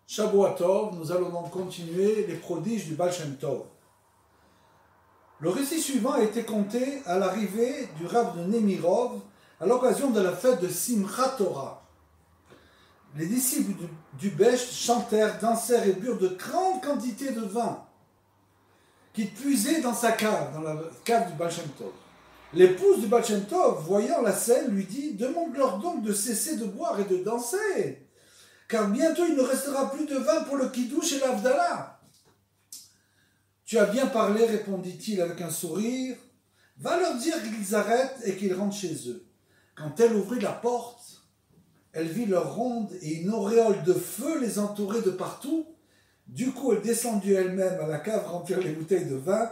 Shavua Tov, nous allons donc continuer les prodiges du Baal Shem Tov. Le récit suivant a été conté à l'arrivée du Rav de Nemirov à l'occasion de la fête de Simchat Torah. Les disciples du Besht chantèrent, dansèrent et burent de grandes quantités de vin qu'il puisait dans sa cave, dans la cave du Baal Shem Tov. L'épouse du Baal Shem Tov, voyant la scène, lui dit « Demande-leur donc de cesser de boire et de danser, car bientôt il ne restera plus de vin pour le Kiddush et l'Avdallah. » « Tu as bien parlé, répondit-il avec un sourire. « Va leur dire qu'ils arrêtent et qu'ils rentrent chez eux. » Quand elle ouvrit la porte, elle vit leur ronde et une auréole de feu les entourait de partout. Du coup, elle descendit elle-même à la cave remplir les bouteilles de vin.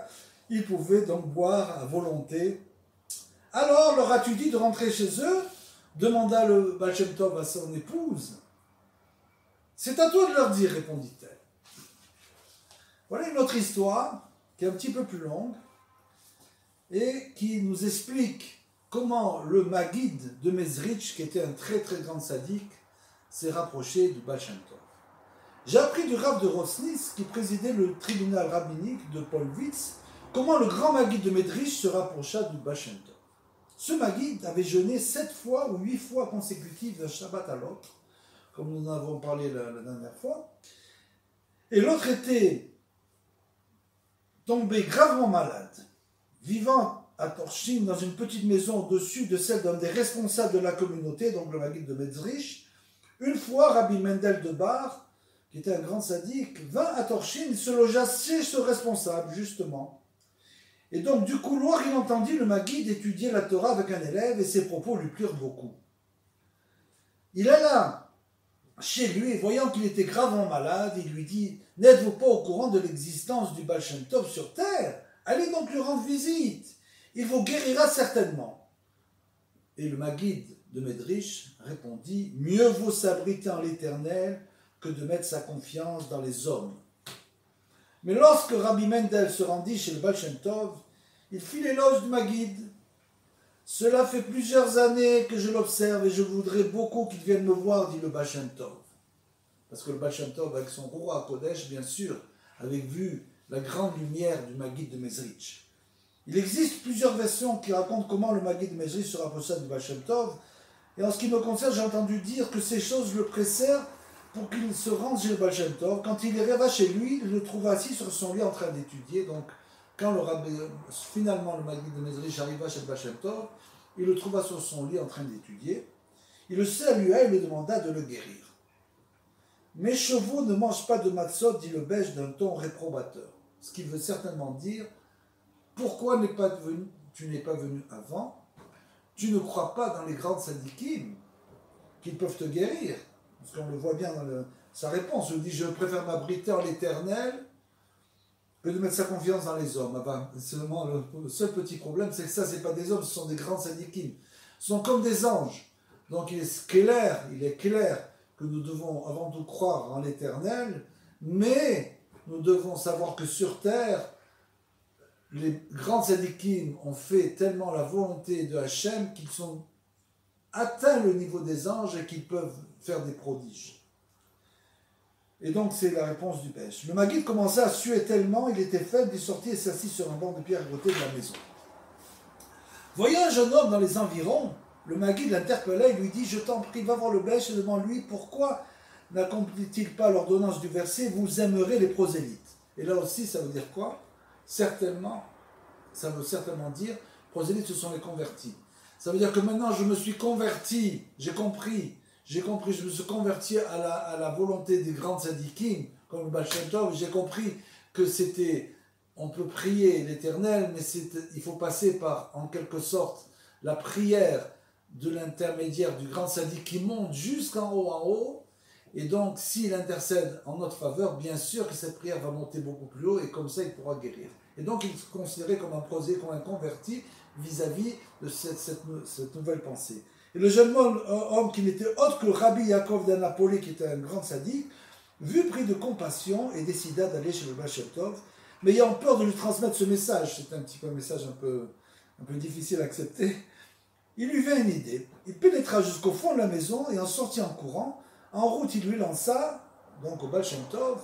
Ils pouvaient donc boire à volonté. « Alors, leur as-tu dit de rentrer chez eux ?» demanda le Baal Shem Tov à son épouse. « C'est à toi de leur dire, répondit-elle. » Voilà une autre histoire qui est un petit peu plus longue et qui nous explique comment le Maguid de Mezrich, qui était un très très grand sadique, s'est rapproché du Baal Shem Tov. J'ai appris du Rav de Rosnitz, qui présidait le tribunal rabbinique de Polwitz, comment le grand Maguid de Mezrich se rapprocha du Baal Shem Tov. Ce Maguid avait jeûné 7 fois ou 8 fois consécutives d'un Shabbat à l'autre, comme nous en avons parlé la dernière fois, et l'autre était tombé gravement malade, vivant à Torshim dans une petite maison au-dessus de celle d'un des responsables de la communauté, donc le Maguid de Mezrich. Une fois, Rabbi Mendel de Bar, qui était un grand sadique, vint à Torshim, il se logea chez ce responsable, justement. Et donc, du couloir, il entendit le Maguid étudier la Torah avec un élève, et ses propos lui plurent beaucoup. Il alla chez lui, et voyant qu'il était gravement malade, il lui dit « N'êtes-vous pas au courant de l'existence du Baal Shem Tov sur terre? Allez donc lui rendre visite, il vous guérira certainement. » Et le Maguid de Mezrich répondit « Mieux vaut s'abriter en l'Éternel que de mettre sa confiance dans les hommes. » Mais lorsque Rabbi Mendel se rendit chez le Baal Shem Tov, il fit l'éloge du Maguid. « Cela fait plusieurs années que je l'observe et je voudrais beaucoup qu'il vienne me voir, dit le Baal Shem Tov. » Parce que le Baal Shem Tov, avec son roi à Kodesh, bien sûr, avait vu la grande lumière du Maguid de Mezrich. Il existe plusieurs versions qui racontent comment le Maguid de Mezrich se rapprocha du Baal Shem Tov. Et en ce qui me concerne, j'ai entendu dire que ces choses le pressèrent pour qu'il se rende chez le Baal Shem Tov. Quand il arriva chez lui, il le trouva assis sur son lit en train d'étudier. Donc, quand finalement le Maguid de Mezrich arriva chez le Baal Shem Tov, il le trouva sur son lit en train d'étudier. Il le salua et lui demanda de le guérir. « Mes chevaux ne mangent pas de matzot, dit le Belge d'un ton réprobateur. » Ce qui veut certainement dire « Pourquoi tu n'es pas venu avant? Tu ne crois pas dans les grandes sadikim qu'ils peuvent te guérir. » Parce qu'on le voit bien dans sa réponse. Il dit « Je préfère m'abriter en l'Éternel que de mettre sa confiance dans les hommes. » Enfin, seulement le seul petit problème, c'est que ça, ce n'est pas des hommes, ce sont des grands sadikim. Ce sont comme des anges. Donc il est clair que nous devons avant tout croire en l'Éternel, mais nous devons savoir que sur terre, les grands tzadikim ont fait tellement la volonté de Hachem qu'ils sont atteints le niveau des anges et qu'ils peuvent faire des prodiges. Et donc c'est la réponse du Belge. Le Maguid commença à suer tellement, il était faible, il sortit et s'assit sur un banc de pierre à côté de la maison. Voyant un jeune homme dans les environs, le Maguid l'interpella et lui dit « Je t'en prie, va voir le Belge et demande-lui pourquoi n'accomplit-il pas l'ordonnance du verset « Vous aimerez les prosélytes ». Et là aussi, ça veut dire quoi? Certainement, ça veut certainement dire prosélytes, ce sont les convertis. Ça veut dire que maintenant, je me suis converti, j'ai compris, je me suis converti à la volonté des grands tzadikim, comme le Baal Shem Tov, j'ai compris que c'était, on peut prier l'Éternel, mais il faut passer par, en quelque sorte, la prière de l'intermédiaire du grand sadique qui monte jusqu'en haut, et donc s'il intercède en notre faveur, bien sûr que cette prière va monter beaucoup plus haut, et comme ça il pourra guérir. Et donc il est considéré comme un prosé, comme un converti vis-à-vis de cette nouvelle pensée. Et le jeune homme qui n'était autre que le Rabbi Yaakov d'Anapolé, qui était un grand sadique, vut pris de compassion et décida d'aller chez le Baal Shem Tov, mais ayant peur de lui transmettre ce message, c'est un petit peu un message un peu difficile à accepter, il lui vint une idée. Il pénétra jusqu'au fond de la maison et en sortit en courant. En route, il lui lança donc au Baal Shem Tov,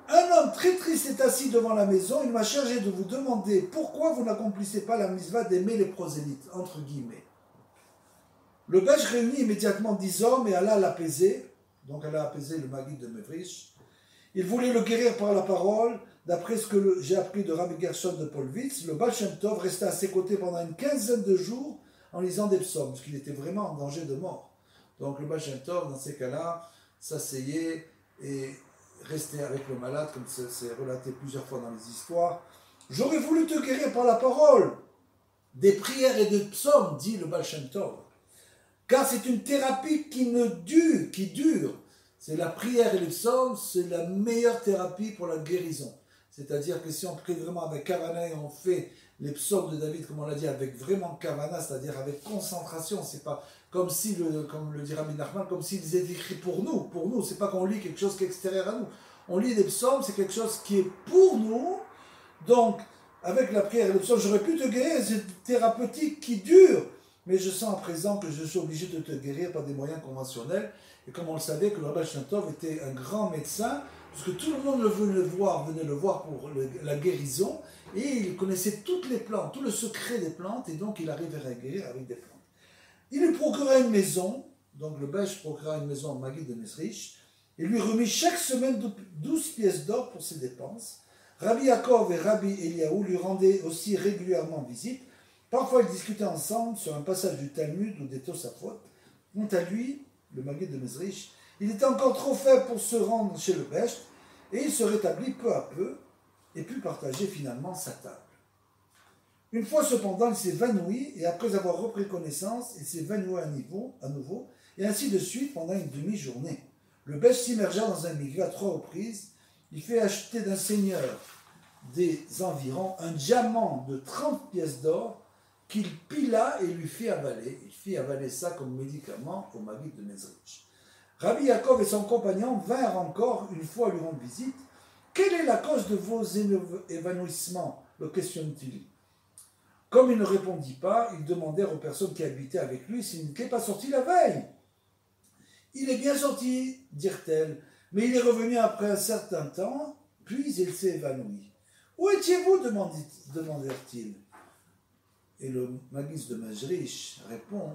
un homme très triste est assis devant la maison, il m'a chargé de vous demander pourquoi vous n'accomplissez pas la mitzvah d'aimer les prosélytes, entre guillemets. Le Besh réunit immédiatement 10 hommes et alla l'apaiser, donc elle a apaisé le Maguid de Mezrich. Il voulait le guérir par la parole. D'après ce que j'ai appris de Rabbi Gershon de Polvitz, le Baal Shem Tov resta à ses côtés pendant une quinzaine de jours en lisant des psaumes, parce qu'il était vraiment en danger de mort. Donc le Baal Shem Tov, dans ces cas-là, s'asseyait et restait avec le malade, comme c'est relaté plusieurs fois dans les histoires. J'aurais voulu te guérir par la parole, des prières et des psaumes, dit le Baal Shem Tov. Car c'est une thérapie qui dure. C'est la prière et les psaumes, c'est la meilleure thérapie pour la guérison. C'est-à-dire que si on prie vraiment avec Kavana et on fait les psaumes de David, comme on l'a dit, avec vraiment Kavana, c'est-à-dire avec concentration, c'est pas comme si, comme le dit Rabbi Nachman, comme s'ils étaient écrits pour nous, c'est pas qu'on lit quelque chose qui est extérieur à nous. On lit des psaumes, c'est quelque chose qui est pour nous. Donc, avec la prière et les psaumes, j'aurais pu te guérir, c'est une thérapeutique qui dure. Mais je sens à présent que je suis obligé de te guérir par des moyens conventionnels. Et comme on le savait que le Baal Shem Tov était un grand médecin, parce que tout le monde venait le voir pour la guérison, et il connaissait toutes les plantes, tout le secret des plantes, et donc il arrivait à guérir avec des plantes. Il lui procura une maison, donc le Besh procura une maison au Maguid de Mezrich, et lui remit chaque semaine 12 pièces d'or pour ses dépenses. Rabbi Yaakov et Rabbi Eliaou lui rendaient aussi régulièrement visite. Parfois, ils discutaient ensemble sur un passage du Talmud ou des Tosafot. Quant à lui, le Maguid de Mezrich, il était encore trop faible pour se rendre chez le Besh, et il se rétablit peu à peu et put partager finalement sa table. Une fois cependant, il s'évanouit, et après avoir repris connaissance, il s'évanouit à nouveau, et ainsi de suite pendant une demi-journée. Le Besh s'immergea dans un mikvé à 3 reprises. Il fait acheter d'un seigneur des environs un diamant de 30 pièces d'or qu'il pila et lui fit avaler. Il fit avaler ça comme médicament au Maguid de Mezrich. Rabbi Yaakov et son compagnon vinrent encore une fois lui rendre visite. Quelle est la cause de vos évanouissements le questionne-t-il. Comme il ne répondit pas, ils demandèrent aux personnes qui habitaient avec lui s'il n'était pas sorti la veille. Il est bien sorti, dirent-elles, mais il est revenu après un certain temps, puis il s'est évanoui. Où étiez-vous demandèrent-ils. Et le Maguid de Mezrich répond,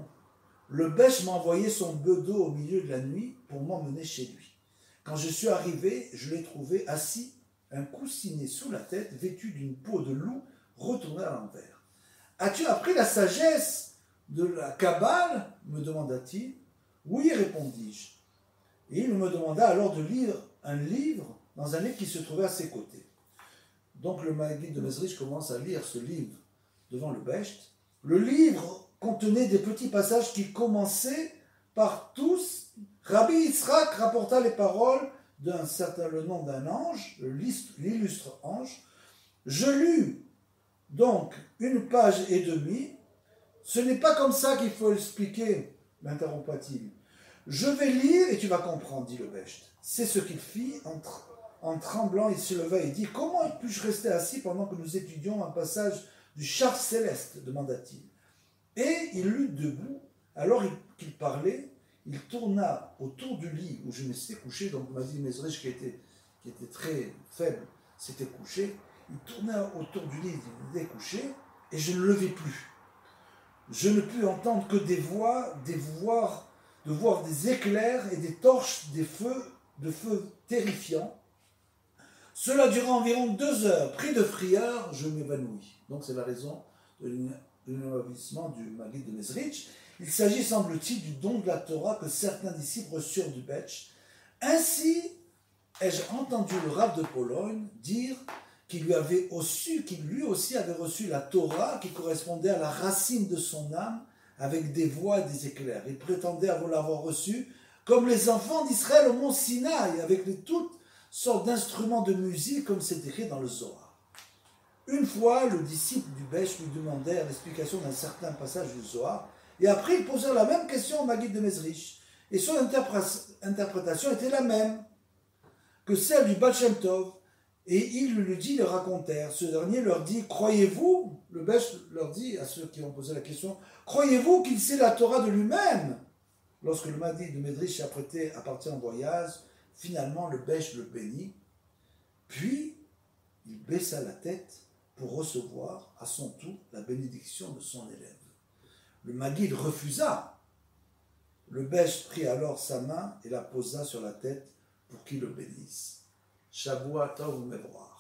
le Besh m'a envoyé son bedeau au milieu de la nuit pour m'emmener chez lui. Quand je suis arrivé, je l'ai trouvé assis, un coussinet sous la tête, vêtu d'une peau de loup, retourné à l'envers. As-tu appris la sagesse de la Kabbale me demanda-t-il. Oui, répondis-je. Et il me demanda alors de lire un livre dans un livre qui se trouvait à ses côtés. Donc le Maguid de Mezrich commence à lire ce livre devant le Besh. Le livre contenait des petits passages qui commençaient par tous. Rabbi Yitzhak rapporta les paroles le nom d'un ange, l'illustre ange. Je lus donc une page et demie. Ce n'est pas comme ça qu'il faut expliquer, m'interrompit-il. Je vais lire et tu vas comprendre, dit le Besh. C'est ce qu'il fit. En tremblant, il se leva et dit, comment puis-je rester assis pendant que nous étudions un passage du char céleste, demanda-t-il. Et il lut debout. Alors qu'il parlait, il tourna autour du lit où je m'étais couché. Donc Maguid Mezrich, qui était très faible, s'était couché. Il tournait autour du lit, il était couché, et je ne le vis plus. Je ne pus entendre que des voix, de voir des éclairs et des torches, de feux terrifiants. Cela dura environ 2 heures. Pris de frayeur, je m'évanouis. Donc c'est la raison de l'évanouissement du Maguid de Mezrich. Il s'agit, semble-t-il, du don de la Torah que certains disciples reçurent du Besh. Ainsi, ai-je entendu le Rav de Pologne dire qu'il lui aussi avait reçu la Torah qui correspondait à la racine de son âme avec des voix et des éclairs. Il prétendait l'avoir reçue comme les enfants d'Israël au mont Sinaï, avec toutes sortes d'instruments de musique comme c'est écrit dans le Zohar. Une fois, le disciple du Besh lui demandait l'explication d'un certain passage du Zohar, et après il posait la même question au Maguid de Mezrich, et son interprétation était la même que celle du Baal Shem Tov, et il le racontèrent. Ce dernier leur dit, croyez-vous, le Besh leur dit à ceux qui ont posé la question, croyez-vous qu'il sait la Torah de lui-même? Lorsque le Maguid de Mezrich s'est apprêté à partir en voyage, Finalement, le Bèche le bénit, puis il baissa la tête pour recevoir à son tour la bénédiction de son élève. Le Maguide refusa. Le Bèche prit alors sa main et la posa sur la tête pour qu'il le bénisse. Shavua Tov Umevorach.